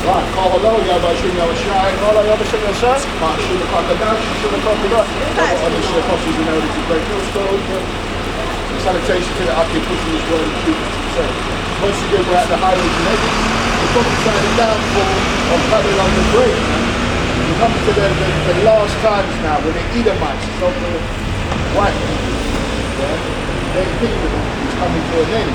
Right, Kahalo, Yabashim Yabashai, Kala Yabashim Yashai. Marshall the Kakadash, Shul the Kakadash, Onish the Apostles in order to break millstone. Salutation to the Aki pushing his word and keeping his saying. Once again, we're at the highways and edges. The prophesied the downfall of Babylon the Great. We come to the last times now when the Edomites, so the white people, their kingdom is coming to an end.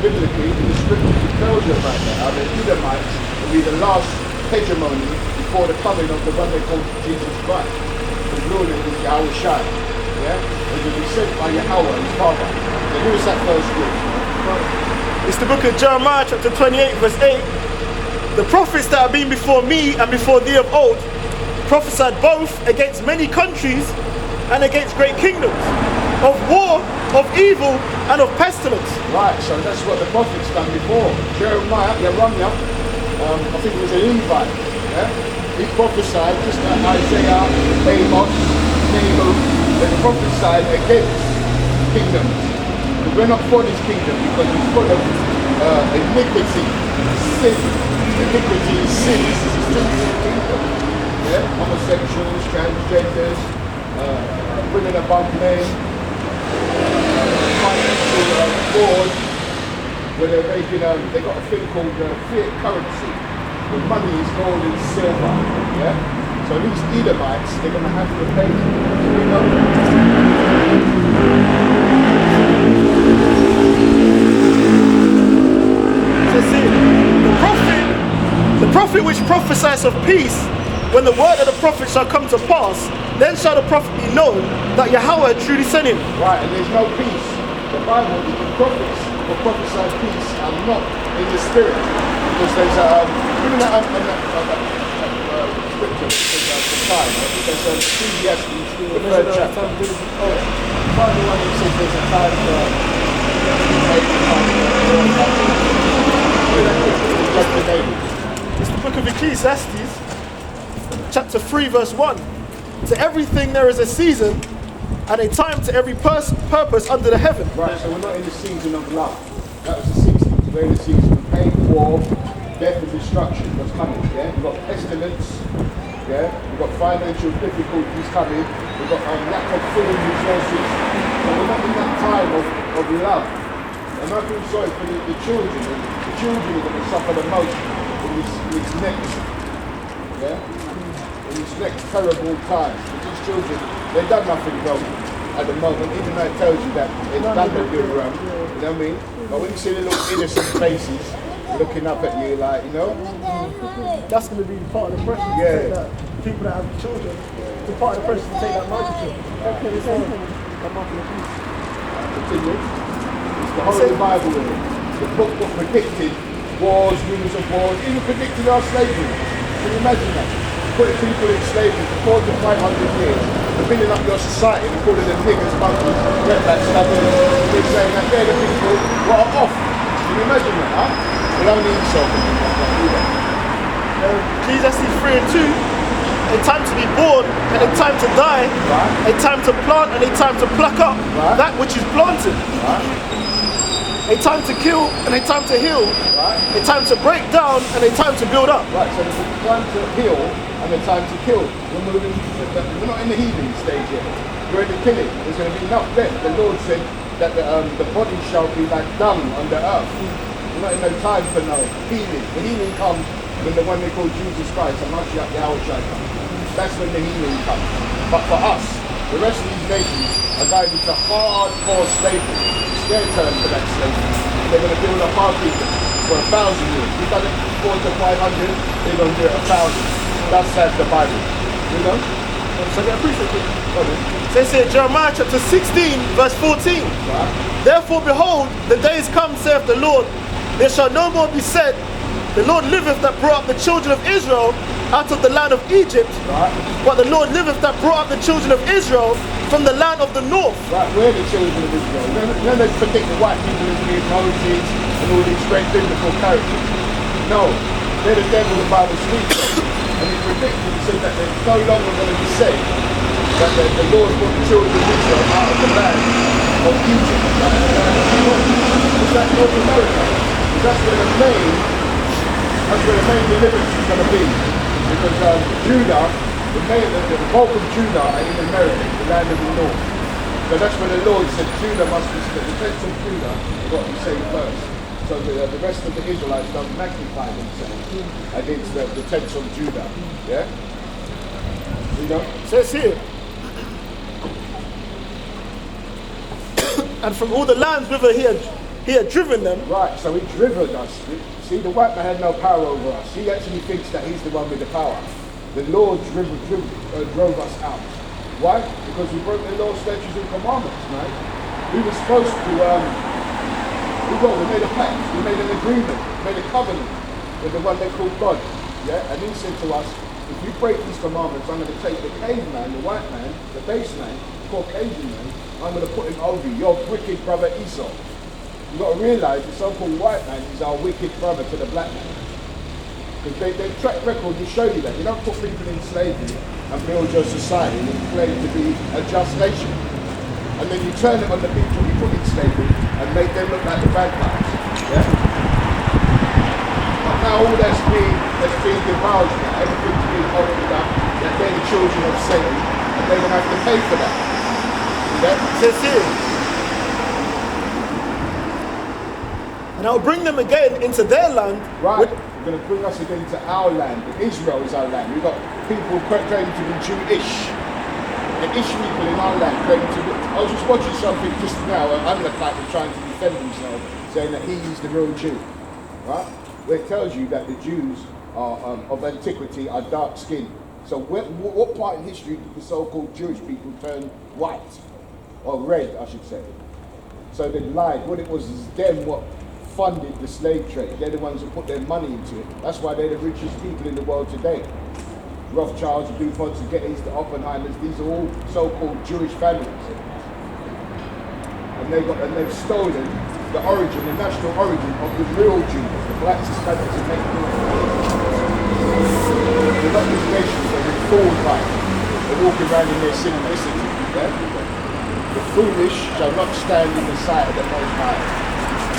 Biblically, in the scriptures, it tells you about that. How the Edomites will be the last hegemony before the coming of the one they call Jesus Christ. The ruler is Yahweh Shai. Yeah? It will be sent by Yahweh, his father. So who is that first group? It's the book of Jeremiah chapter 28 verse 8. The prophets that have been before me and before thee of old prophesied both against many countries and against great kingdoms, of war, of evil, and of pestilence. Right, so that's what the prophets done before. Jeremiah, I think it was a Levite. Yeah? He prophesied just like Isaiah, Amos, Nahum. They prophesied against kingdoms. We're not for this kingdom because it's full of iniquity, sin. Iniquity is sin. This is a sinful kingdom. Yeah? Homosexuals, transgenders, women above men, financial fraud, where they're making, they got a thing called fiat currency. The money is gold and silver. Yeah? So these Edomites, they're going to have to pay. You know? The prophet which prophesies of peace, when the word of the prophet shall come to pass, then shall the prophet be known that Yahweh truly sent him. Right, and there's no peace. The Bible, the prophets who prophesy peace are not in the spirit. Because there's even that scripture, the time, I think there's Ecclesiastes, the third chapter. Finally, one who says there's a time for it's the book of Ecclesiastes, chapter 3, verse 1. To everything there is a season, and a time to every purpose under the heaven. Right, so we're not in the season of love. That was the season. We're in the season of pain, war, death and destruction was coming. Yeah, we've got pestilence. Yeah, we've got financial difficulties coming. We've got lack of food resources. So we're not in that time of love. And I feel sorry for the children. The children are going to suffer the most in this next, in this next terrible time. These children, they've done nothing wrong at the moment, even though it tells you that they've done nothing wrong. You know what I mean? But when you see the little innocent faces looking up at you, like, you know, that's going to be part of the pressure. Yeah. That people that have children, it's part of the pressure to take that microchip. Okay, the same thing. Continue. It's the Holy Bible, the book that predicted wars, rumors of wars, even predicted our slavery. Can you imagine that? Putting people in slavery for 400 to 500 years, and building up your society and calling them niggers, monkeys, redbacks, slappers, and saying that they're the people who are off. Can you imagine that, huh? We'll only insult them if we don't do that. Ecclesiastes 3 and 2, a time to be born and a time to die, right. A time to plant and a time to pluck up that which is planted, a time to kill and a time to heal, a time to break down and a time to build up. Right, so there's a time to heal and a time to kill. We're not in the healing stage yet. We're in the killing. There's going to be enough left. The Lord said that the body shall be like dung on the earth. We're not in no time for no healing. The healing comes when the one they call Jesus Christ, and Mashiach Yahweh Shai comes. That's when the healing comes. But for us, the rest of these nations are going into hardcore slavery. It's their turn for that slavery. They're going to build up our kingdom for 1,000 years. We've done it 400 to 500, they're going to do it 1,000. Thus says the Bible. You know? So I appreciate it. So it says Jeremiah chapter 16, verse 14. Right. Therefore, behold, the days come, saith the Lord, there shall no more be said, the Lord liveth that brought up the children of Israel out of the land of Egypt, Right. but the Lord liveth that brought up the children of Israel from the land of the north. Right, we're the children of Israel. Then they predict the white people as being Moses and all these great biblical characters. No, they're the devil the Bible speaks of. And he predicted and said that it's no longer going to be said that the Lord brought the children of Israel out of the land of Egypt. Is that North America? Because that's where the main That's where the main deliverance is going to be. Because Judah, the bulk of Judah are in America, the land of the north. So that's where the Lord said Judah must be, the tents of Judah got to be saved first. So the rest of the Israelites don't magnify themselves against the tents of Judah. Yeah? You know? It says here, and from all the lands whither he had driven them. Right, so he driven us. See, the white man had no power over us. He actually thinks that he's the one with the power. The Lord drove us out. Why? Because we broke the law, statutes, and commandments, right? We were supposed to, we made a pact, we made an agreement, made a covenant with the one they called God. Yeah? And he said to us, if you break these commandments, I'm going to take the caveman, the white man, the base man, the Caucasian man, I'm going to put him over you, your wicked brother Esau. You've got to realise the so-called white man is our wicked brother to the black man. Because their track record will show you that. You don't put people in slavery and build your society and claim to be a just nation. And then you turn it on the people you put in slavery and make them look like the bad guys. Yeah? But now all that's being divulged now, everything's being opened up, that they're the children of Satan, and they're going to have to pay for that. Yeah? It says here, and I will bring them again into their land. Right, you're going to bring us again to our land. Israel is our land. We've got people claiming to be Jewish. The Ish people in our land claiming to be... I was just watching something just now, an undercut trying to defend himself, saying that he is the real Jew. Right? Where it tells you that the Jews are of antiquity are dark skinned. So what part in history did the so-called Jewish people turn white? Or red, I should say. So they lied. What it was is them what funded the slave trade. They're the ones who put their money into it. That's why they're the richest people in the world today. Rothschilds, DuPonts, the Gettys, the Oppenheimers, these are all so-called Jewish families. And they've stolen the origin, the national origin of the real Jews, the blacks, Hispanics, and Mexicans. They're not these nations, they're fooled by it. They're walking around in their simplicity. Yeah? The foolish shall not stand in the sight of the Most High.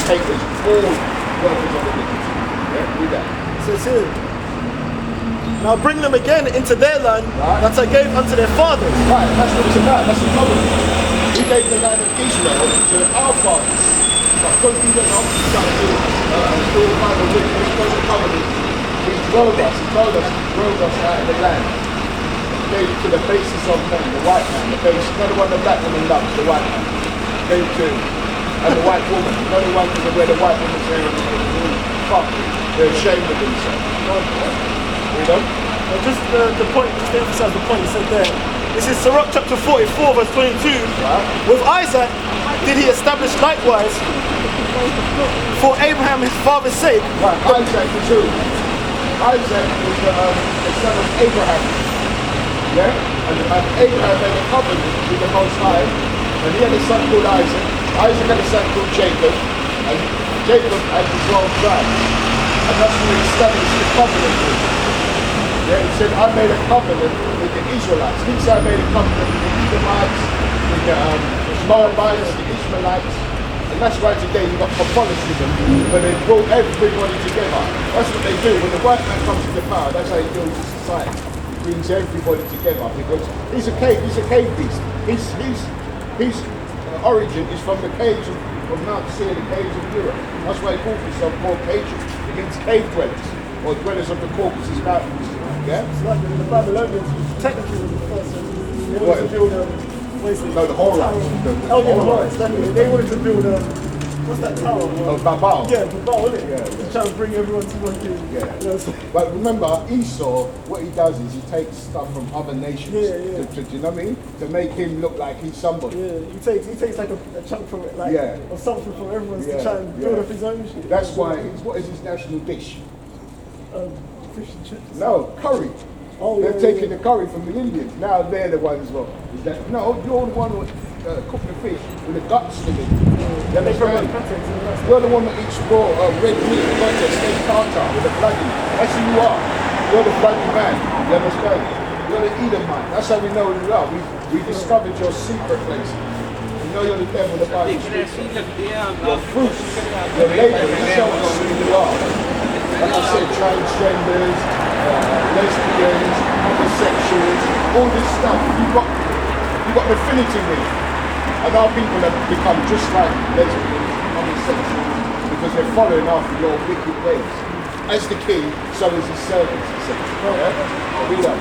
Take us all workers of iniquity. Yeah, do that. So it's here. And I'll bring them again into their land that I gave unto their fathers. Right, that's what it's about. That's the covenant. He gave the land of Israel to our fathers. But because he went off and started to do all kind of wickedness, because the covenant, he drove us, he told us, he drove us out of the land. He gave it to the basis of man, the white man, the base, not the one the black woman loves, the white man. He gave it to him. And the white woman, not the one where the white woman's hair and fuck, they're ashamed of themselves. You know? Just the point, just to emphasize the point you said there. This is Sirach chapter 44, verse 22. Right. With Isaac did he establish likewise for Abraham his father's sake. Right, Isaac was who? Isaac was the son of Abraham. Yeah? And Abraham made a covenant with the Most High, and he had a son called Isaac. Isaac had a son called Jacob, and Jacob had the 12 tribes. And that's when he established the covenant with him. Yeah, he said, I made a covenant with the Israelites. He said, I made a covenant with the Edomites, with the Moabites, the Ishmaelites. And that's why today you've got Catholicism, where they brought everybody together. That's what they do. When the white man comes to the power, that's how he builds his society. He brings everybody together because he's a cave beast. His origin is from the caves of Mount Seir, the caves of Europe. That's why he calls himself Caucasian. It means cave dwellers, or dwellers of the Caucasus Mountains. Yeah? It's like the Babylonians, technically was the first one. They wanted to build no, the Horites. The Horites, they wanted to build what's that tower? Babel. Yeah, Babel, isn't it? Yeah. To try and bring everyone to one thing. Yeah. You know, But remember, Esau, what he does is he takes stuff from other nations. Yeah. To, you know what I mean? To make him look like he's somebody. Yeah, he takes like a chunk from it, like or something from everyone's to try and build up his own shit. That's why. What is his national dish? Fish and chips. No, curry. Oh, they're taking the curry from the Indians. Now they're the ones. Well, is that no? You're the one who cook the fish with the guts in it. You understand? You're the one that eats raw red meat, like a steak tartar with the blood in it. That's who you are. You're the bloody man. You understand? You're the Edomite. That's how we know who you are. We discovered your secret places. We know you're the devil, the Bible speaks of. Your fruit, your labor, that's how we know who you are. Like I said, transgenders, lesbians, homosexuals, all this stuff. You've got an affinity with. And our people have become just like lesbians, homosexuals, because they're following after your wicked ways. As the king, so is his servants, he says. Yeah? Read up.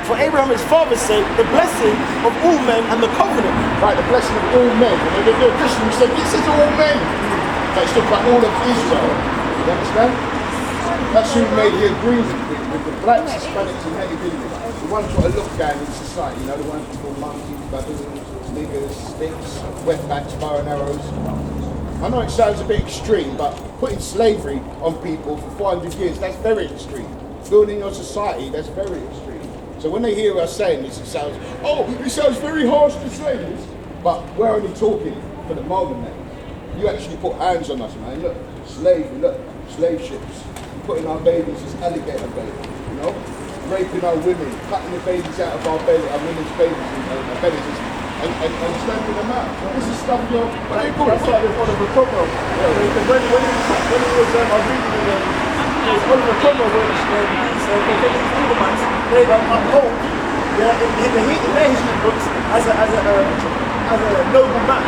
For Abraham his father's sake, the blessing of all men and the covenant. Right, the blessing of all men. And if you're a Christian, you say, this is all men. But it's talking about all of Israel. You understand? That's who made the agreement with the blacks, Hispanics, and Native Indians. The ones who are looked down in society, you know, the ones called monkeys, baboons, niggers, sticks, wetbacks, bow and arrows. I know it sounds a bit extreme, but putting slavery on people for 400 years, that's very extreme. Building your society, that's very extreme. So when they hear us saying this, it sounds very harsh to say this, but we're only talking for the moment now. You actually put hands on us, man. Look, slave ships. Putting our babies as alligator babies, you know? Raping our women, cutting the babies out of our belly, our women's babies and bellies, and stamping them out. This is stuff you're... What do you call it? That's like with Oliver Cromwell. Yeah. When he was reading Oliver Cromwell, these Edomites, they uphold, in their history books, as a noble man.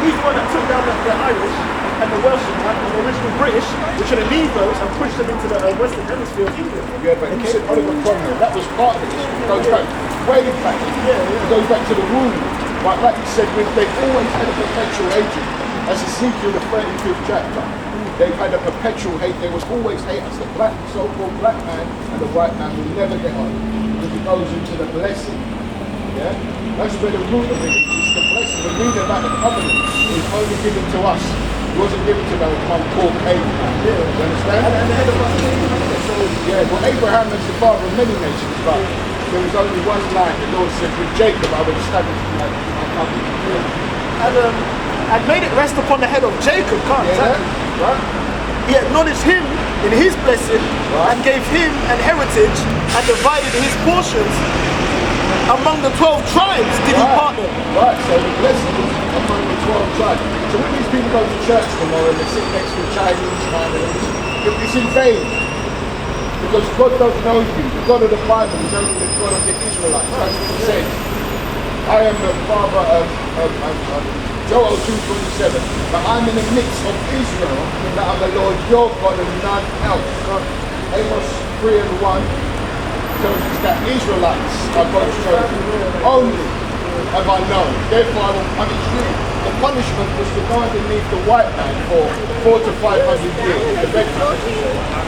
He's the one that took down the Irish and the Welsh and the original British, which are the Negroes, and pushed them into the Western Hemisphere of England. Yeah, but you said Oliver Cromwell, that was part of it. It goes back way back. It goes back to the womb. But like you said, they've always had a perpetual agent. As Ezekiel, the 35th chapter, they've had a perpetual hate. There was always hate as the so-called black man and the white man will never get on. Because it goes into the blessing. Yeah? That's where the root of it is. It's the blessing. The reading about the covenant is only given to us. It wasn't given to those one called Abraham. Yeah. You understand? And the head of us. Yeah, well, Abraham is the father of many nations, but there was only one line. The Lord said, with Jacob I will establish my covenant. And made it rest upon the head of Jacob, can't Right? He acknowledged him in his blessing, and gave him an heritage and divided his portions among the 12 tribes. Did he partner? Right, so the blessing is among the 12 tribes. So when these people go to church tomorrow and they sit next to Chinese man, it's in vain. Because God don't know you. The God of the Bible is only the God of the Israelites. That's what he said. I am the father of Joel 2:27. But I'm in the midst of Israel, that I'm the Lord your God and none else. Amos 3:1 tells us that Israelites are God's chosen. Only have I known. Therefore I will punish you. The punishment was to go underneath the white man for 400 to 500 years, the red man,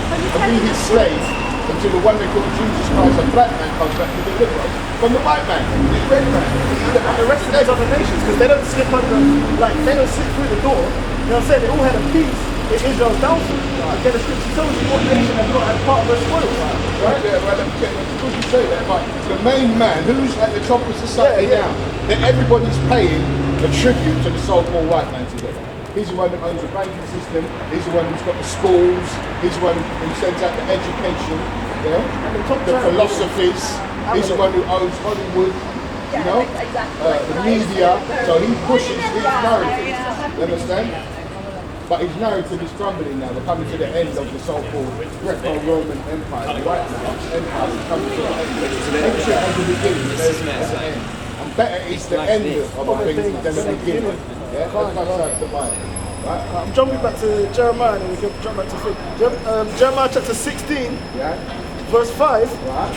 and be his slave until the one they call Jesus Christ, a black man, comes back to deliver us from the white man, the red man. The rest of these other nations, because they don't slip under, like they don't slip through the door. You know what I'm saying? They all had a peace in Israel's downfall. Again, the scripture tells you what nation has not had part of the spoils. Right? Yeah, well, good you say that, but the main man, who's at the top of society now, that everybody's paying a tribute to the so-called white man today. He's the one that owns the banking system, he's the one who's got the schools, he's the one who sends out the education, the philosophies, he's the one who owns Hollywood, you know, the media, so he pushes his narrative, you understand? But his narrative is crumbling now. We're coming to the end of the so-called Greco-Roman Empire. The white man's empire is coming to the end. Everything has a beginning, there's an end. And better is the end of a thing than the beginning. Yeah, that's like the Bible. Right? I'm jumping back to Jeremiah and we can jump back to Jeremiah chapter 16, verse 5. Right.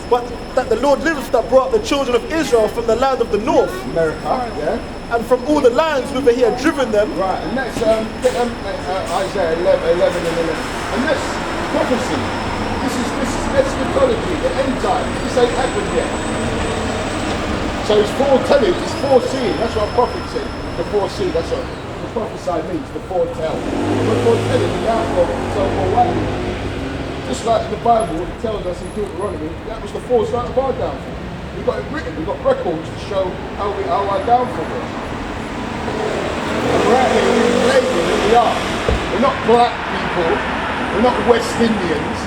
But that the Lord liveth that brought the children of Israel from the land of the north. America, and from all the lands whither he had driven them. Right, and that's Isaiah 11 and 11. And that's prophecy. This is eschatology, the end time. This ain't happened yet. So it's foretelling, it's foreseeing. That's what a prophet said. The foresee, that's what the prophesy means, the foretell. We're foretelling the outcome of the so-called way. Just like in the Bible, it tells us in Deuteronomy, that was the foresight of our downfall. We've got it written, we've got records to show how our downfall was. And we're out here reclaiming who we are. We're not black people, we're not West Indians,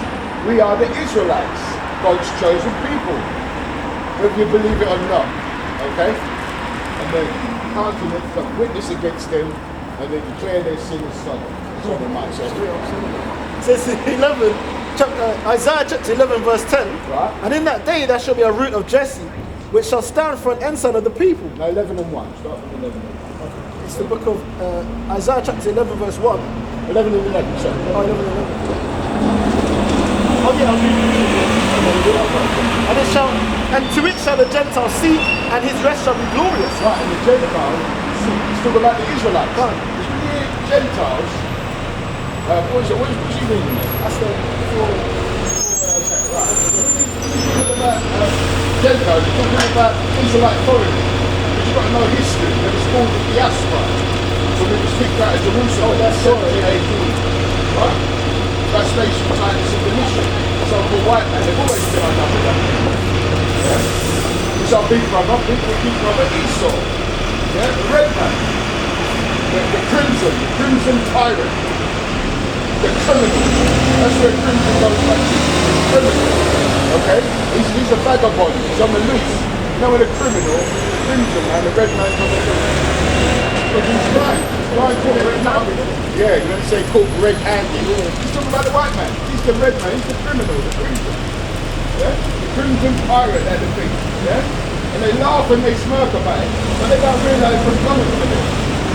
we are the Israelites, God's chosen people. Whether you believe it or not, okay? And the countenance that witness against them and they declare their sin as Sodom. That's what they might say. It says in Isaiah chapter 11 verse 10, Right. and in that day there shall be a root of Jesse, which shall stand for an ensign of the people. No, 11 and 1. Start from 11 and 1. It's the book of Isaiah chapter 11 verse 1. 11 and 11, sorry. Oh, 11 and 11. Oh yeah, I'll read it. And to it shall the Gentiles see, and his rest shall be glorious. Right, and the Gentiles, it's talking about the Israelites. Right. Because when you hear Gentiles, what do you mean there? That's the Right. When you talk about Gentiles, you're talking about Israelite foreigners. But you've got to know history. There was called the diaspora. So we was kicked out of Jerusalem in 70 AD. Right? Translation times of the mission. So-called white man, they've always been on number one. Yeah? It's our big brother, big brother Esau. Yeah? The red man. The crimson tyrant. The criminal. That's where crimson goes back to. Criminal. Okay? He's a vagabond. He's on the loose. You know when a criminal, crimson man, the red man's on the loose. But he's blind. He's blind called red-handed. Yeah, you're going to say called red-handed. He's talking about the white man. He's the red man. He's the criminal, the crimson. Yeah? The crimson pirate, they're the thing. Yeah? And they laugh and they smirk about it. But they don't realise what's coming for them.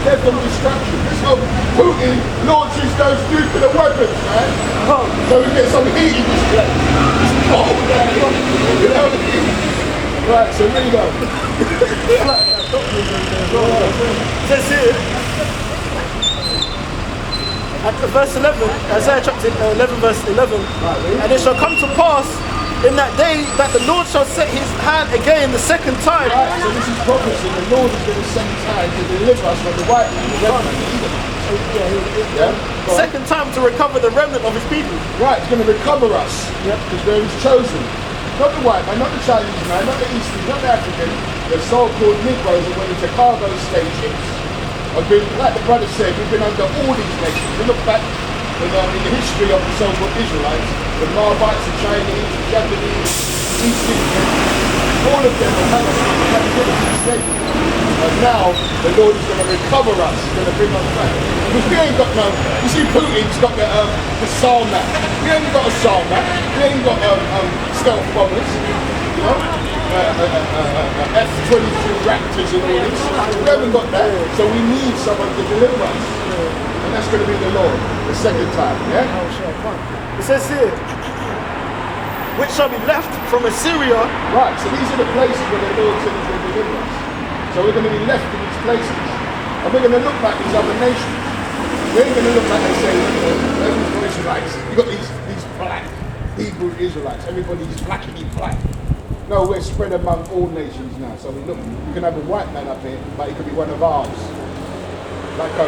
They're from destruction. This whole Putin launches those nuclear weapons, man. So we get some heat in this place. It's cold, man. You know? Right, so there you go. It says here, at verse 11, Isaiah chapter 11 verse 11, and it shall come to pass in that day that the Lord shall set his hand again the second time. Right, so this is prophecy. The Lord is going to send time to deliver us from the white man, the red man, the Edom. Yeah? Second time to recover the remnant of his people. Right, it's going to recover us. Because we're his chosen. Not the white man, not the Chinese man, not the Eastern, not the African. The so-called Negroes that went into cargo stations. Have been, like the brother said, we've been under all these nations. We look back in the history of the so-called Israelites, the Moabites, the Chinese, the Japanese, East Indians, all of them are captivity. And now the Lord is going to recover us, he's going to bring us back. Because we ain't got no, you see Putin's got the Salmat. We ain't got a Salmat, we ain't got stealth bombers, you know, F-22 Raptors and all this. We haven't got that, so we need someone to deliver us. And that's going to be the Lord, the second time, yeah? It says here, which shall be left from Assyria. Right, so these are the places where the Lord said he's going to deliver us. So we're going to be left in these places. And we're going to look like these other nations. We ain't going to look like they say, everybody's Israelites. You've got these black Hebrew Israelites. Everybody's blackity black. No, we're spread among all nations now. So we can have a white man up here, but he could be one of ours. Like a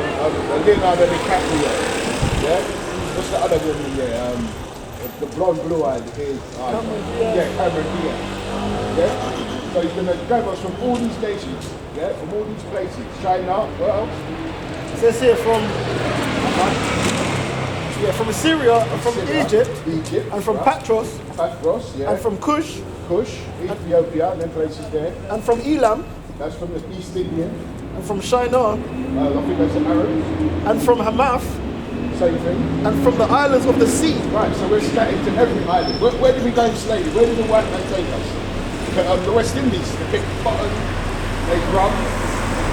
Leonardo DiCaprio. Yeah? What's the other woman there? The blonde, blue-eyed. Yeah, Cameron Diaz. Yeah? So he's going to grab us from all these nations. Yeah? From all these places. China, what else? It says here from Assyria, and from Egypt, and from Pathros, yeah. and from Cush, Ethiopia, and then places there. and from Elam, that's from the East Indian, and from Shinar, I think that's the Arabs, and from Hamath, same thing, and from the islands of the sea. Right, so we're scattered to every island. Where did we go in slavery? Where did the white man take us? The West Indies, they pick cotton, they rum.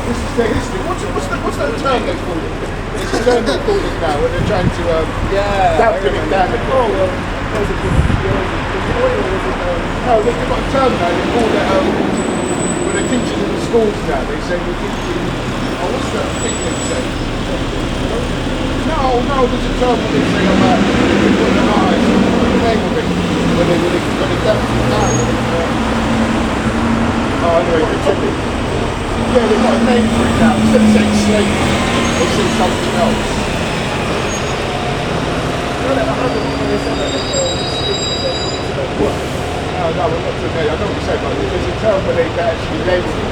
This is their history. What's that term they call it? It's a term they call it now when they're trying to dampen it down. No, they've got a term now, they call it, when they're teaching in the schools now, they say we're teaching, what's that thing they say? No, there's a term when they say about putting an eye, what's the name of it? When they dampen it down. Anyway, yeah, they've got a name for it now. Instead of saying slavery, they say something else. No, we're not today. I know what you're saying, but there's a term where they actually label it.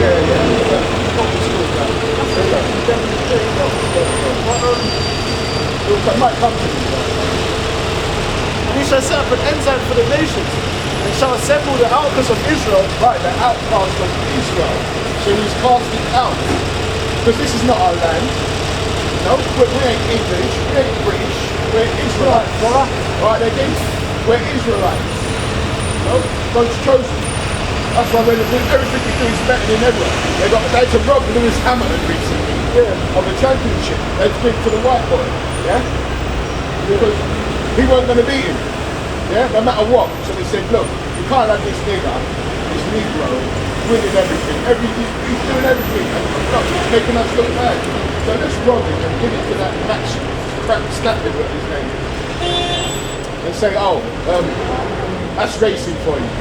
Yeah. It might come to me. And he shall set up an ensign for the nations, and shall assemble the outcasts of Israel. Right, the outcast of Israel. So he's casting out. Because this is not our land. No, we ain't English, we ain't British, we're Israelites. Right, they're against. We're Israelites. No, God's chosen. That's why everything we do is better than everyone. They had to rob Lewis Hamath recently of the championship. They'd give to the white boy, yeah? Because he wasn't going to beat him, yeah? No matter what. So they said, look, you can't have this nigger, this Negro, winning everything. He's doing everything and look, making us look bad. So let's rob him and give it to that Max Snapper, what his name is. And say, oh, that's racing for you.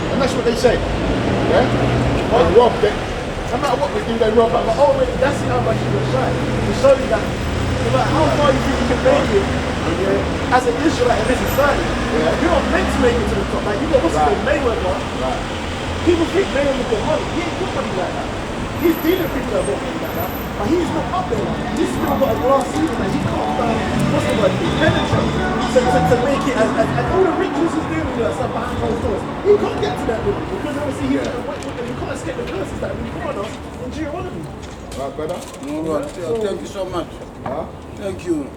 And that's what they say. Yeah? They rob it. No matter what we do, they rob us. Oh, wait, that's how much you were trying. To show you that no matter how far you think you can make it, as an Israelite in this society, you're not meant to make it to the top. Like, you got what's his name, Mayweather. Right. People think Mayweather's got money. He ain't got money like that. He's dealing with people that got money like that. But he's not up there. He's still got a glass ceiling that he can't, what's the word, penetrate. To make it, and all the rituals he's doing with that stuff behind closed doors, he can't get to that level because obviously he can't escape the curses that we put on us in Deuteronomy. Right, brother? No, right. Thank you so much. Huh? Thank you.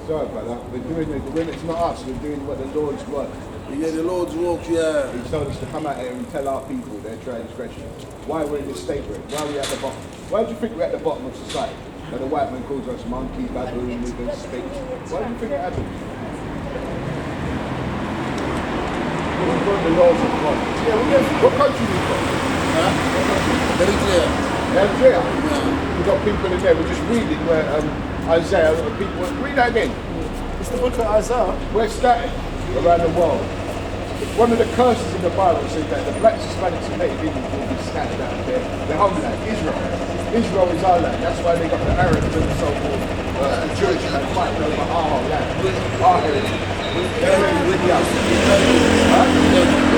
Sorry, brother. We're doing it. When it's not us, we're doing what the Lord's work. Yeah, the Lord's work, yeah. He told us to come out here and tell our people their transgression. Why we're in this state we're in. Why are we at the bottom? Why do you think we're at the bottom of society? That the white man calls us monkey, baboon, niggers, snakes. Why do you think it happens? We've got the laws of God. Yeah, what country are you from? Huh? Eritrea. Eritrea? Yeah. We've got people in there. We're just reading where Isaiah, people, read that again. It's the book of Isaiah. We're scattered around the world. One of the curses in the Bible says that the blacks, Hispanics, and Native Indians will be scattered out there. Their homeland, Israel. Israel is our land. That's why they got the Arabs and the so-called Jewish and fighting over our land, our heritage. With us.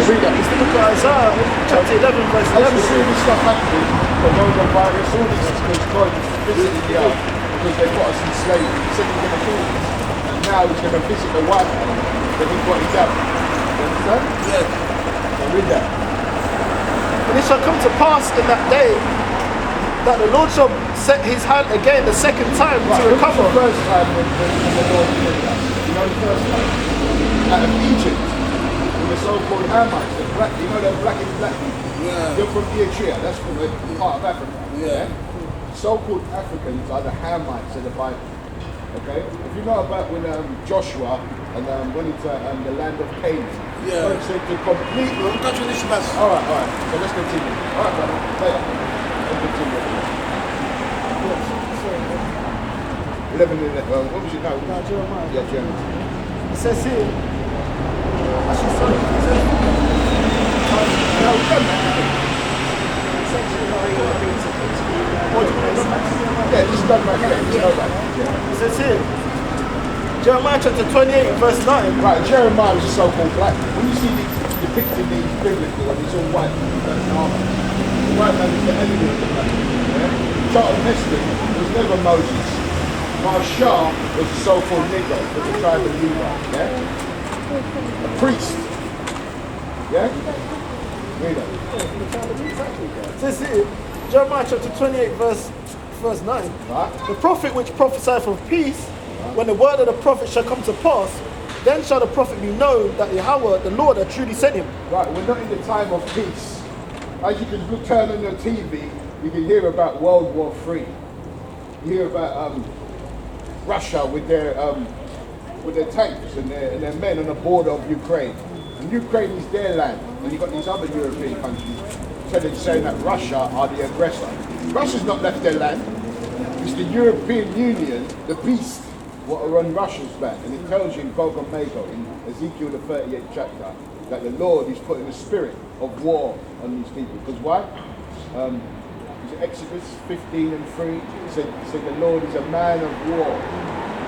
Read that. It's the book of Isaiah, chapter 11, verse 11. As you see this stuff happening, coronavirus, all this is because God is visiting the earth because they got us in slavery. He said he's going to kill us. And now he's going to visit the white man that he got his out. You understand? Yes. So read that. And it shall come to pass in that day that the Lord shall set his hand again the second time to recover. The first time when the Lord did that. You know the first time? Out of Egypt. With the so-called Hamites, the black, you know the black people. Yeah. You're from Eritrea, that's from the part of Africa. Yeah. So-called Africans are the Hamites of the Bible. Okay? If you know about when Joshua and went into the land of Canaan, God said to completely. Alright. So let's continue. Alright, brother. Let's continue. 11 in it. What was it now? No, Jeremiah. Yeah, Jeremiah. It says here, actually, sorry, it says, No, we've done that. Yeah, just done right here. Just go back. Yeah. it says here, Jeremiah chapter 28, verse 9. Right, Jeremiah was a so-called black man. When you see these depicted these biblical and it's all white people, that's armor. The white man is the enemy of the black man. Yeah? Charlton Heston was never Moses. Marshall was a so-called Negro from the tribe of Levi. Yeah? A priest. Yeah? Read it. It says here, Jeremiah chapter 28, verse 9. Right? The prophet which prophesieth of peace, when the word of the prophet shall come to pass, then shall the prophet be known that Yahweh, the Lord, hath truly sent him. Right, we're not in the time of peace. As you can turn on your TV, you can hear about World War III. You hear about Russia with their tanks and their men on the border of Ukraine. And Ukraine is their land. And you've got these other European countries saying that Russia are the aggressor. Russia's not left their land. It's the European Union, the beast, what are on Russia's back. And it tells you in Gog and Magog, in Ezekiel the 38th chapter, that the Lord is putting a spirit of war on these people. Because why? Exodus 15 and 3 said the Lord is a man of war.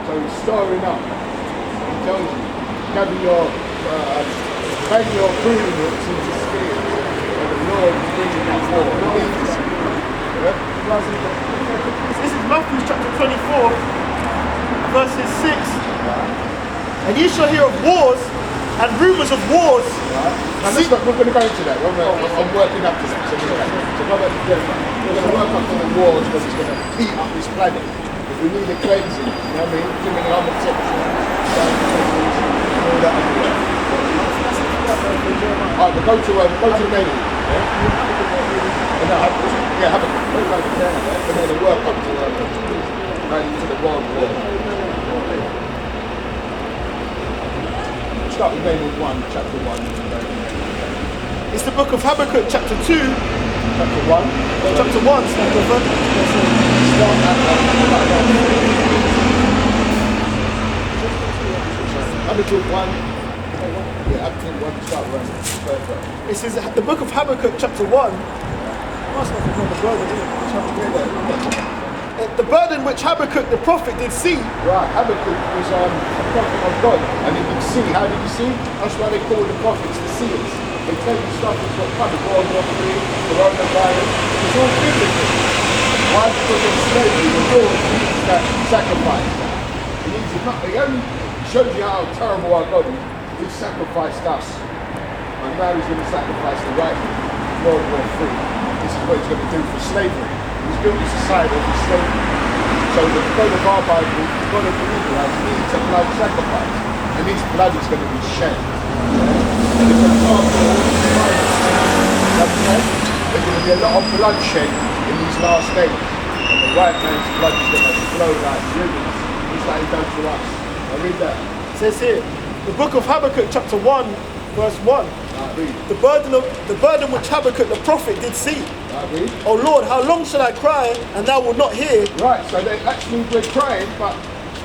So he's storing up. He tells you, gather your, bang your pruning hooks into spears. And the Lord is bringing that war. This is Matthew chapter 24, verses 6. And ye shall hear of wars and rumours of wars. we're going to go into that. I'm working up to that. So go back to Denver. We're going to work up to the wars because it's going to heat up this planet. If we need a cleansing, you know what I mean? Give me the other section. All that other work. Alright, we'll go to the main. Yeah, have a look at it. And then the work up to the world war. Start with Nahum 1, chapter 1. It's the book of Habakkuk, chapter 2. Chapter 1. Chapter 1, start with Start at Habakkuk 1. Yeah, Habakkuk 1, start running. It says the book of Habakkuk, chapter 1. The burden which Habakkuk the prophet did see. Right, Habakkuk was a prophet of God, and he could see. How did he see? That's why they call the prophets the seers. They tell you stuff that's got coming, World War III, coronavirus. It's all biblical. Why? Because of slavery, the Lord needs that sacrifice. He needs it not. He only shows you how terrible our God is. He sacrificed us, and now he's going to sacrifice the right World War III. This is what he's going to do for slavery. He's built a society of slavery. So the God of our Bible, the God of the Israelites, needs a blood sacrifice. And his blood is going to be shed. And if it's after all this time, there's going to be a lot of bloodshed in these last days. And the white man's blood is going to flow like rivers. Just like he done to us. Now read that. It says here, the book of Habakkuk, chapter 1, verse 1. The burden which Habakkuk the prophet did see. Oh Lord, how long shall I cry and thou wilt not hear? Right, so they actually were crying, but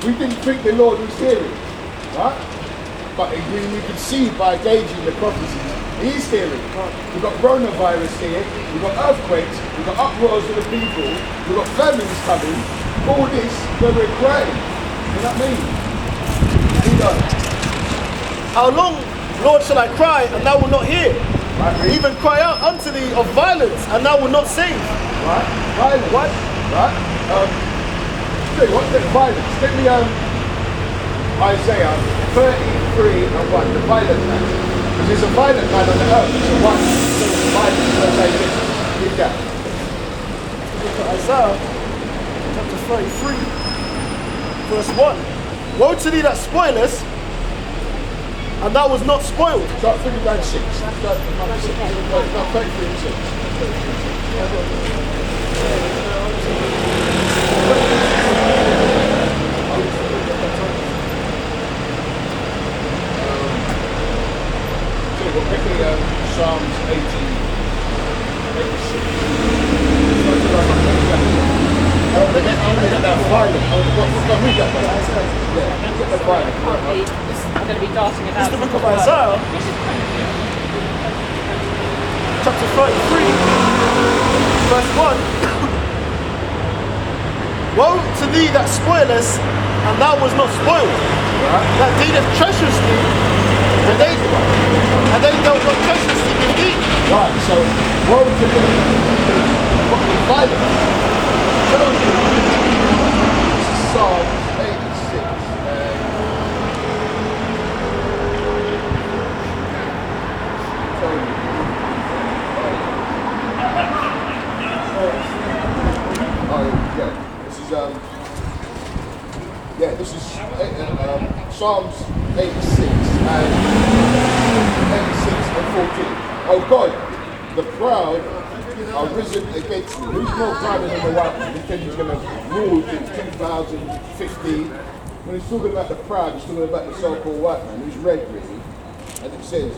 we didn't think the Lord was hearing. Right? But you can see by gauging the prophecies, he's hearing. We've got coronavirus here, we've got earthquakes, we've got uproars of the people, we've got famines coming. All this where we're crying. You know what I mean? How long, Lord, shall I cry and thou wilt not hear? Right, even cry out unto thee of violence and thou wilt not save. Right? Violence. What? Right? What's the violence? Get me Isaiah 33 and 1, the violent man. Because there's a violent man on the earth. There's a one. There's violence. Let's say this. Read that. Look at Isaiah chapter 33, verse 1. Woe to thee that spoilest, and thou was not spoiled. Start thinking down 6. Start from 6. Start 33 and 6. We'll pick Psalms 86. I'm going to be darting about. It's the book of Isaiah, chapter 33, verse 1. Woe to thee that spoilest, and thou was not spoiled, that dealeth treacherously, and they dealt not treacherously with thee. Right, so woe to them what the violence. This is Psalm 86. This is Psalms 86 and 14. Oh God, the proud are risen against me. Who's more proud than the white man? He thinks he's going to rule in 2015. When he's talking about the proud, he's talking about the so-called white man, who's red really. And it says,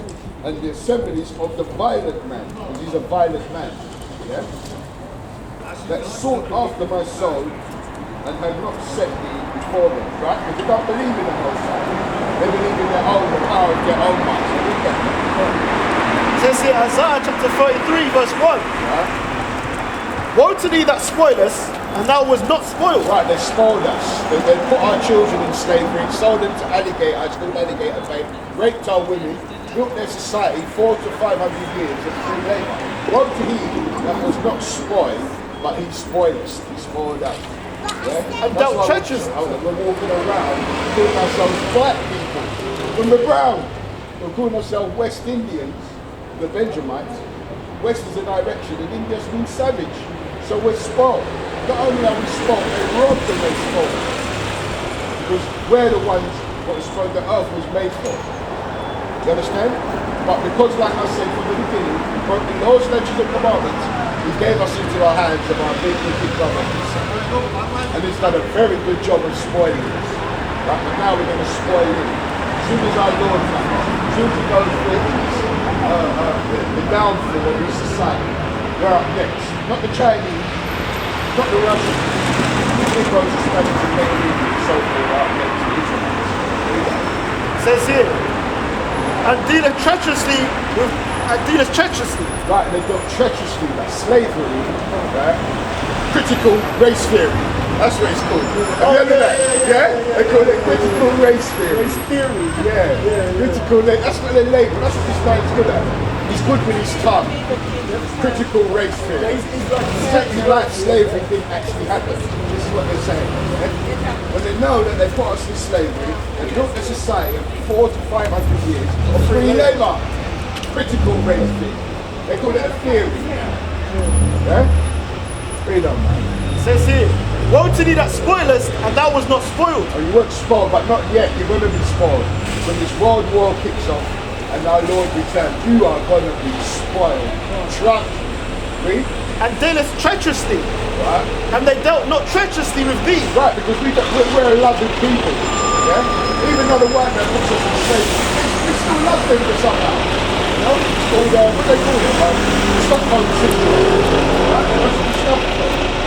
and the assemblies of the violent man, because he's a violent man, yeah? That sought after my soul and had not set me before them, right? Because they don't believe in the Most High. They believe in their own, the power of their own might. So read that. It says here, Isaiah chapter 33, verse 1. Right? Woe to thee that spoilest, and thou was not spoiled. Right, they spoiled us. They put our children in slavery, sold them to alligators, called alligator bait, raped our women, built their society 400 to 500 years of free labour. Woe to he that was not spoiled, but he spoiled us. He spoiled us. Yeah? And dealt treacherously. We're walking around calling ourselves black people. When we're brown, we're calling ourselves West Indians. the Benjamites. West is a direction, and India's been savage. So we're spoiled. Not only are we spoiled, they robbed and they spoiled. Because we're the ones what was spoiled, the earth was made for. You understand? But because, like I said from the beginning, in those statutes and commandments, he gave us into our hands of our big wicked brother. And he's done a very good job of spoiling us. Right? But now we're going to spoil him. As soon as our Lord comes, as soon as he goes through the downfall of his society, we're up next. Not the Chinese, not the Russians, the Negroes, the Spanish, and the so forth are up next to Israelites. It says here, and dealeth treacherously with, Right, and they dealt treacherously, like slavery, right? Critical race theory. That's what it's called. Have you heard of that? Yeah? They call it critical race theory. Race theory. Yeah. Critical, that's what they label. That's what this man's good at. He's good with his tongue. Critical race theory. Exactly like slavery didn't actually happen. This is what they're saying. Yeah? When they know that they put us in slavery and built a society of 400 to 500 years of free labour. Critical race theory. They call it a theory. Yeah? Read on, man. It says here, woe to thee that spoilest, and thou was not spoiled. Oh, you weren't spoiled, but not yet. You're going to be spoiled. When this world war kicks off and our Lord returns, you are going to be spoiled. Trump. Read. And dealeth treacherously. Right. And they dealt not treacherously with thee. Right, because we're a loving people. Yeah? Even though the white man puts us in slavery, we still love them for somehow. You know? It's called, what they call it? Stockholm syndrome. Right? That's what it's called.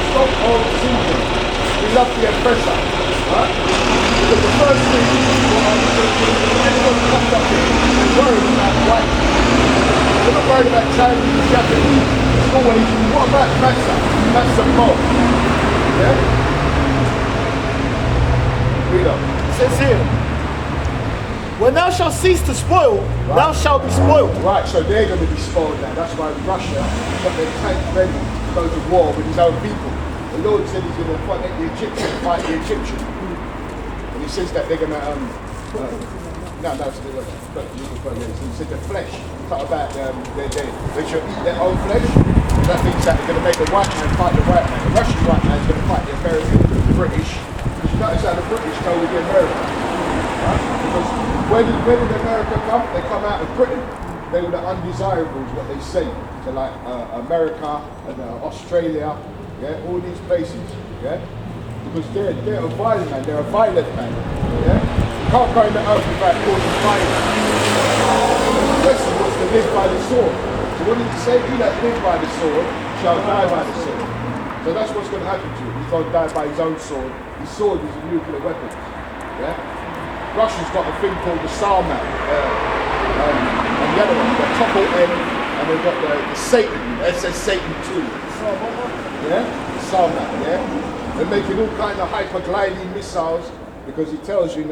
Stockholm syndrome. We love the oppressor. Right? Because the first thing anyone comes up here is worried about white people. They're not worried about Chinese, Japanese. It's always, what about Massa? Massa Mob. Yeah? Read up. It says here, when thou shalt cease to spoil, thou shalt be spoiled. Right, so they're going to be spoiled now. That's why Russia got their tanks ready to go to war with his own people. The Lord said he's going to fight the Egyptians, fight the Egyptians. And he says that they're going to, he said the flesh, talk about they shall eat their own flesh. That means that they're going to make the white man fight the white man. The Russian white man is going to fight the American, the British. Because you notice how the British go with the Americans. Right? Because where did America come? They come out of Britain. They were the undesirables, what they say. So like America and Australia, yeah, all these places, yeah? Because they're a violent man, they're a violent man, yeah? You can't go in the earth without causing violence. The person wants to live by the sword. So what did he say? He that live by the sword shall die by the sword. So that's what's going to happen to him. He's going to die by his own sword. His sword is a nuclear weapon, yeah? Russia's got a thing called the Salman, and the other one, the Topple M, and they've got the Satan, SS Satan 2. Yeah? The Salman, yeah? They're making all kind of hypergliding missiles because he tells you in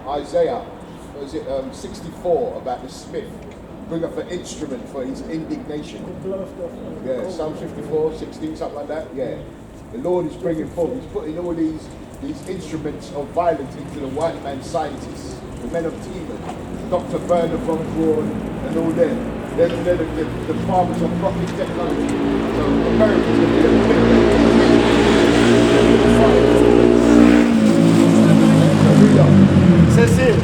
Isaiah, 64, about the smith, bring up an instrument for his indignation. Yeah, Psalm 54, 16, something like that, yeah. The Lord is bringing forth, he's putting all these instruments of violence into the white man scientists, the men of Teeman, Dr. Werner von Braun, and all them. They're the farmers of rocket technology. So America's going to be a big. It says here,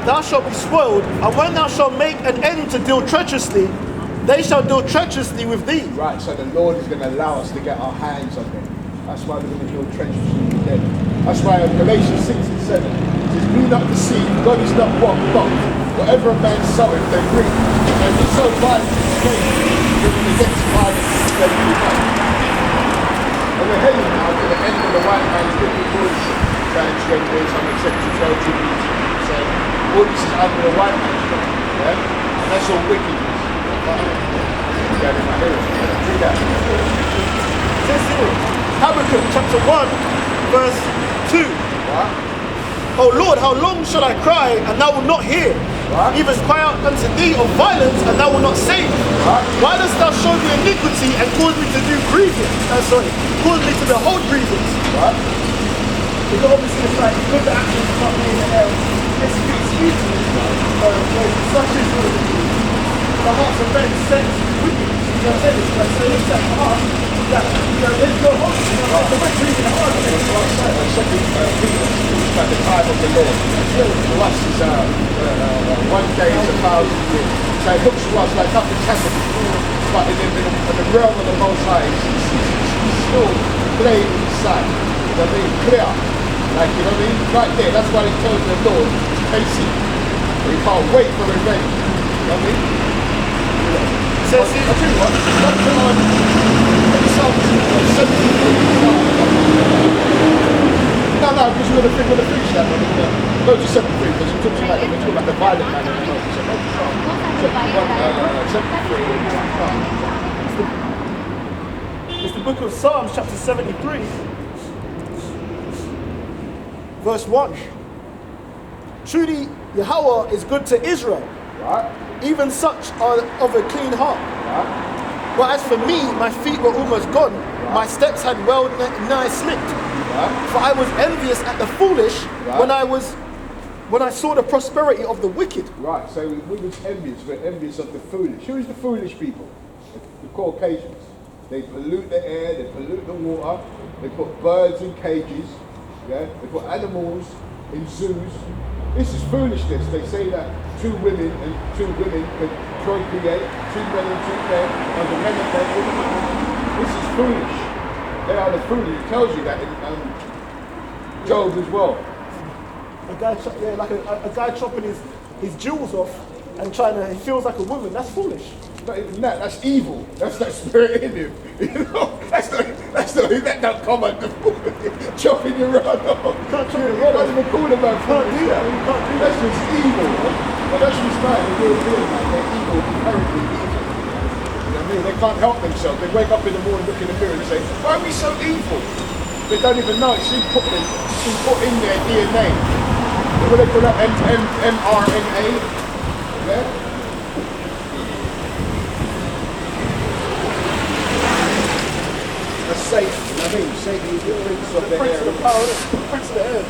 thou shalt be spoiled, and when thou shalt make an end to deal treacherously, they shall deal treacherously with thee. Right, so the Lord is going to allow us to get our hands on them. That's why we're going to deal treacherously with them. That's why in Galatians 6 and 7, it says, be not deceived, God is not mocked. Whatever a man soweth, they reap. And if so violence is crazy, then when it gets violence, they reap. And we're heading now to the end of the white man's wicked bullshit. Transgenders, homosexuals, LGBT, saying, all this is under the white man's law. Yeah? And that's all wickedness. Habakkuk chapter 1 verse 2. What? O Lord, how long shall I cry and thou wilt not hear? What? Even cry out unto thee of violence and thou wilt not save. What? Why dost thou show me iniquity and cause me to do grievance? Cause me to behold grievance. What? Because obviously it's like because the actions not being there such as the hearts of men set wicked. You know what I'm saying? It's like, so it looks at the heart that, there's no hope. The victory in the heart. It's like the time of the Lord. For us, it's 1 day is 1,000 years. So it looks to us like nothing's happening. But in the realm of the Most High, it's still plain in sight. You know what I mean? Clear. Like, you know what I mean? Right there. That's why he tells the Lord to face it. He can't wait for revenge. You know what I mean? Says I'll tell you what, come on. No, because we're going to finish that one. Go to 73, because he talks about the violent man in the north. So, it's the book of Psalms, chapter 73, verse 1. Truly, Yahweh is good to Israel. right? Even such are of a clean heart. Right? But as for me, my feet were almost gone. My steps had well nigh slipped. Right? For I was envious at the foolish Right. when I saw the prosperity of the wicked. Right, so we was envious. We're envious of the foolish. Who is the foolish people? The Caucasians. They pollute the air, they pollute the water, they put birds in cages, yeah? They put animals in zoos. This is foolishness. They say that two women can procreate, 2 men and 2 men, and the men and men. This is foolish. They are the foolish. It tells you that in Job as well. A guy chopping his jewels off and he feels like a woman. That's foolish. Not even that, that's evil. That's that spirit in him. You know, that don't come under chopping your rod off. You can't chop your rod off. That's even cool about You can't do that. You can't do that. That's just evil. But that's just like the European man. They're evil, inherently evil. You know what I mean? They can't help themselves. They wake up in the morning, look in the mirror and say, why are we so evil? They don't even know. It's been put in their DNA. What do they call that? mRNA? Yeah? That's Satan. I mean, Satan is the prince of the air. The power, the prince of the air.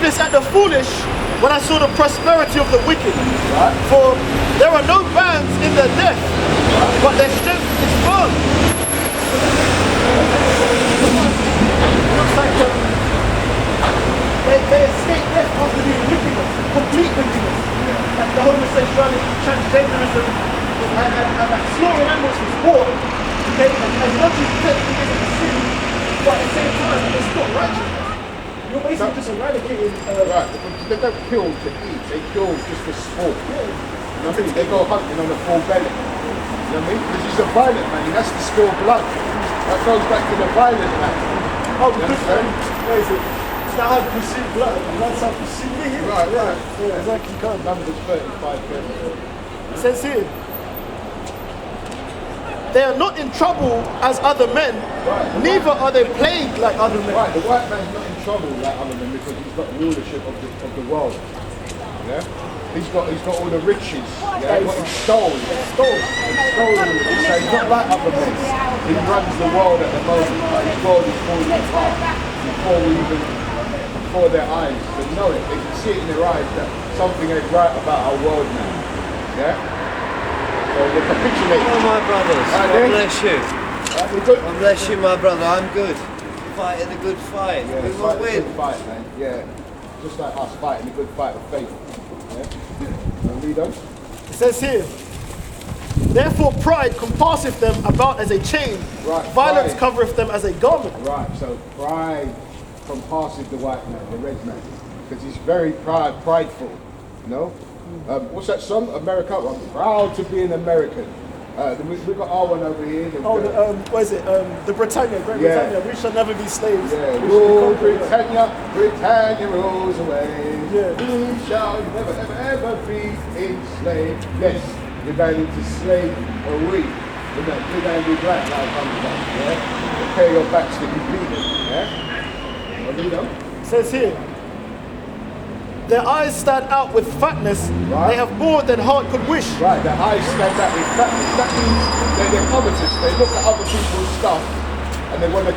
At the foolish when I saw the prosperity of the wicked. Right. For there are no bands in their death, but their strength is firm. It looks like they escape death after doing wickedness, complete wickedness. Like the homosexuality, transgenderism, and slaughtering animals for sport. Okay, and as much as technically is a sin, but at the same time it's not righteous. You're basically just eradicating... right, they don't kill to eat, they kill just for sport. Yeah. You know what I mean? They go hunting on a full belly. You know what I mean? Because he's a violent man, he has to spill blood. That goes back to the violent man. Oh, because where is it? It's not how to pursue blood, and that's how to pursue me. Right. Yeah, exactly. Numbers 35, 30. It says here, they are not in trouble as other men, neither are they plagued like other men. Right, the white man's not in trouble like other men because he's got rulership of the world. Yeah? He's got all the riches. Yeah? What he stole. So he's not like other men. He runs the world at the moment, but his world is falling apart before their eyes. They know it. They can see it in their eyes that something ain't right about our world now. Yeah? So they capitulate. Oh, my brothers, Right, God bless you. Right, we good? God bless you, my brother. I'm good. Fighting a good fight. Yeah, We fight will a win. good fight, man. Yeah. Just like us fighting a good fight of faith. Yeah? And read on. It says here, therefore pride compasseth them about as a chain, Right, violence pride. covereth them as a garment. Right, so pride from passing the white man, the red man, because he's very prideful. You know, what's that song? America. I'm proud to be an American. We got our one over here. What is it? The Britannia, Great Britannia. We shall never be slaves. Yeah, rule Britannia, Britannia rules away. Yeah. We shall never, ever, ever be enslaved. Yes, we're going into slave or we. We're going to be black like I'm. Yeah. Prepare your backs to be beaten. Yeah. What do you know? It says here. Their eyes stand out with fatness. Right. They have more than heart could wish. Right, their eyes stand out with fatness. That means they're covetous. They look at other people's stuff and they want to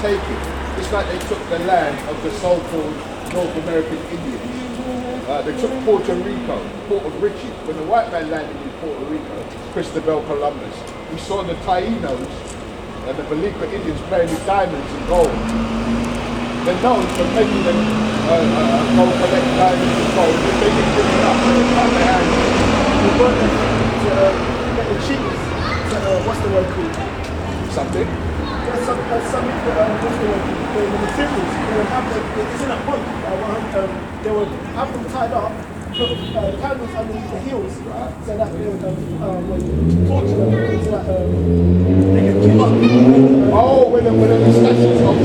take it. It's like they took the land of the so-called North American Indians. They took Puerto Rico, Port of Richie. When the white man landed in Puerto Rico, Cristobal Columbus, he saw the Taínos and the Bellica Indians playing with diamonds and gold. They're known for making them go collect diamonds and gold. If they didn't give it up, they would cut their hands. We want them to get the cheese. What's the word called? Something. What's the word called? The materials. They would have it's in a book. They would have them tied up, put candles underneath the heels, so that they would torture them, so that they can keep up. Oh, when the statues of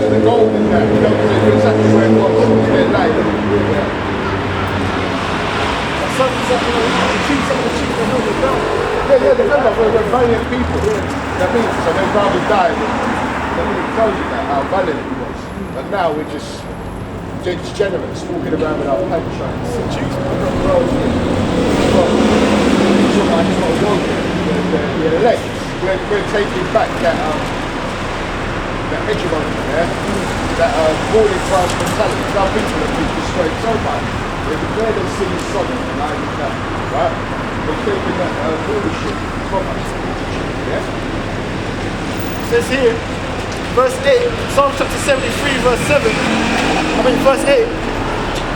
the gold in there, you know exactly where it was. They're like, yeah, remember, we're valiant people. That means, so they'd rather die than it tells you that, how valiant he was. But now we're just degenerates walking around with our pants shines. The elect, we're taking back that hegemony, that ruling class mentality. Our people have been destroyed so much, they've declared them city solid and like that, right? We're taking that rulership from us, yeah? It says here, verse 8, Psalm chapter 73, verse 7, verse 8,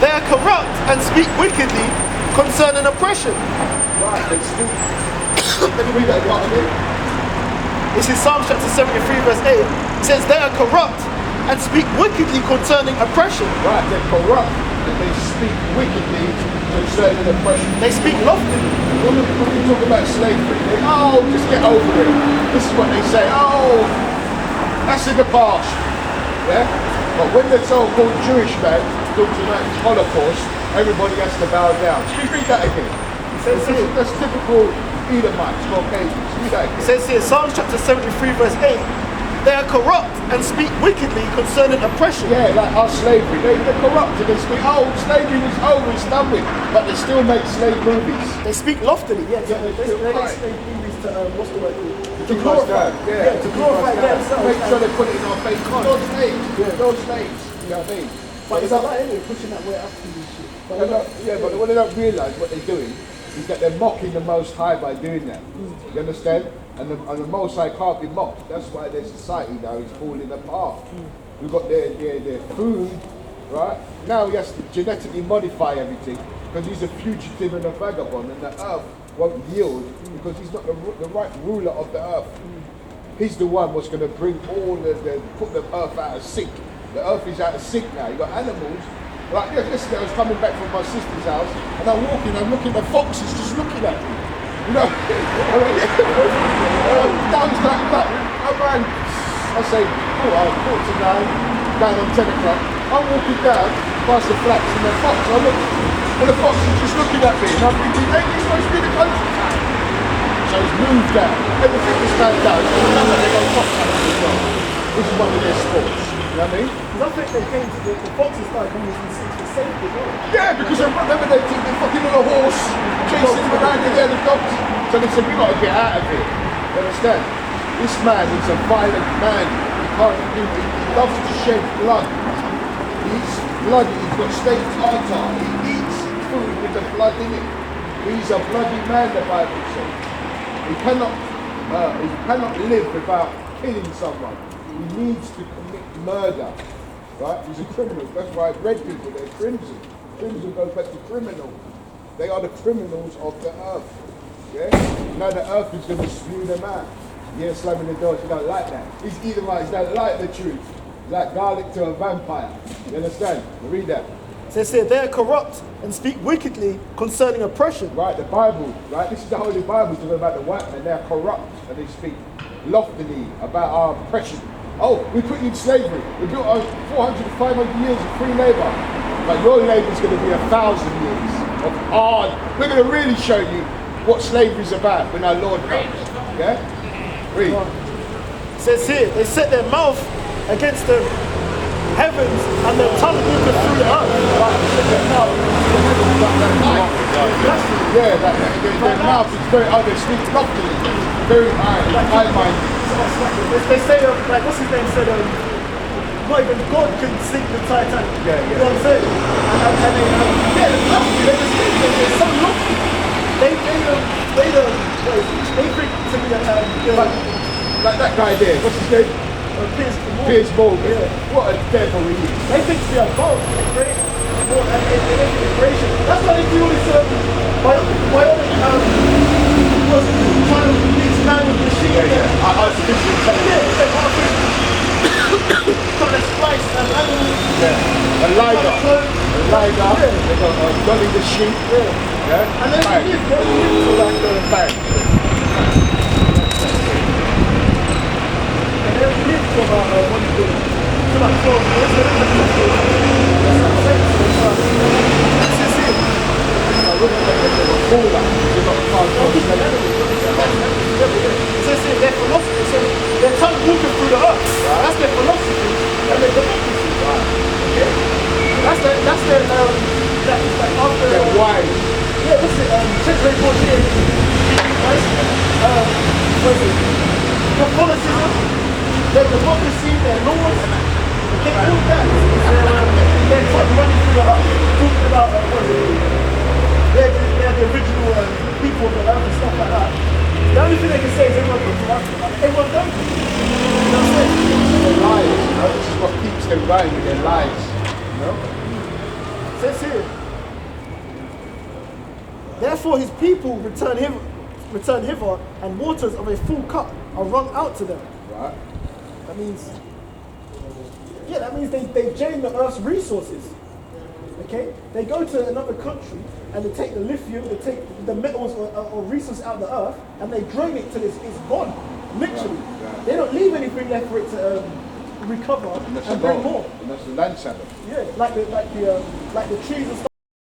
they are corrupt and speak wickedly concerning oppression. Right, they speak. Let me read that again. This is Psalm chapter 73, verse 8. It says they are corrupt and speak wickedly concerning oppression. Right, they're corrupt and they speak wickedly concerning oppression. They speak loftily. When we talk about slavery, they just get over it. This is what they say, that's in the past. Yeah? But when the so-called Jewish man talks about his Holocaust, everybody has to bow down. Should we read that again? That's typical Edomites, Caucasians. Read that again. It says here, Psalm chapter 73, verse 8, they are corrupt and speak wickedly concerning oppression. Yeah, like our slavery. They're corrupted. They speak, slavery was over, it's done with. But they still make slave movies. They speak loftily, yeah. They make slave movies to, what's the word called? To glorify. Yeah, to glorify themselves. Make sure they put it in our face. No slaves. Yeah. No slaves. You know what I mean? But it's like anyway, pushing that way up to this shit. But what they don't realise, what they're doing, is that they're mocking the Most High by doing that. You understand? And the Most High can't be mocked. That's why their society now is falling apart. We've got their food, right? Now he has to genetically modify everything because he's a fugitive and a vagabond, and the earth won't yield because he's not the right ruler of the earth. He's the one what's going to bring put the earth out of sync. The earth is out of sync now. You've got animals. Like yesterday I was coming back from my sister's house and I'm walking, I'm looking at foxes just looking at me. You know, down's like that. I ran, I say, quarter to 9, down on 10 o'clock. I'm walking down past the flats and the fox. I look, and the fox is just looking at me and I'm thinking, hey, you're supposed to be the countryside. So he's moved down. Everything this man does, remember they go fox hunting as well. This is one of their sports. You know what I mean? I think they came to the foxes started coming from for safety as well. Yeah, because remember they took the fucking little horse, chasing him around and the dogs. So they said, we got to get out of here. You understand? This man is a violent man. He loves to shed blood. He eats blood, he's got steak tartar. He eats food with the blood in it. He's a bloody man, the Bible says. He cannot live without killing someone. He needs to commit murder. Right? He's a criminal. That's why red people, they're crimson. Crimson goes back to criminal. They are the criminals of the earth. Yeah? Now the earth is going to spew them out. Yeah, slamming the door, she don't like that. It's either right, she don't like the truth. It's like garlic to a vampire. You understand? Read that. It says here, they are corrupt and speak wickedly concerning oppression. Right, the Bible, right? This is the Holy Bible talking about the white men. They are corrupt and they speak loftily about our oppression. Oh, we put you in slavery. We built 400, 500 years of free labor. But your labor is going to be 1,000 years of hard. We're going to really show you what slavery is about when our Lord comes. Yeah? Read. It says here, they set their mouth against the heavens and their tongue moveth through the earth. Yeah, their mouth is very, they speak loftily, very high-minded. They say, like, what's his name said, not even God can sink the Titanic. Yeah. You know what I'm saying? And they just think that they're so lofty. They think to be like that guy there, what's his name? Piers Morgan. Yeah. What a devil he is. They think to be a god, great, more and integration. That's why they do all this bionic was trying to mix man with machine. Yeah. I was thinking trying to splice and animals. a liger. They got Dolly the sheep. Yeah. And then they live for like the bang. and they live for about what do you call it? For about 12 years. That's just it. So it's their philosophy. So their tongue walking through the earth. That's their philosophy and their democracy. Okay. That's their after They're wise. yeah, what's it? Century 14. What is it? Catholicism, their democracy, their laws, okay, all that is their tongue running through the earth, talking about what is it? They're the original people of the earth and stuff like that. The only thing they can say is everyone comes to Africa. Everyone don't. You know what I'm saying? Their lies, you know. This is what keeps them going with their lies. You know? Says here. Therefore his people return hither, and waters of a full cup are wrung out to them. Right. That means they drain the earth's resources. Okay? They go to another country and they take the lithium, they take the metals or resources out of the earth and they drain it till it's gone. Literally. Right. They don't leave anything left for it to recover and bring more. And that's the land Sabbath. Yeah, like the trees and stuff.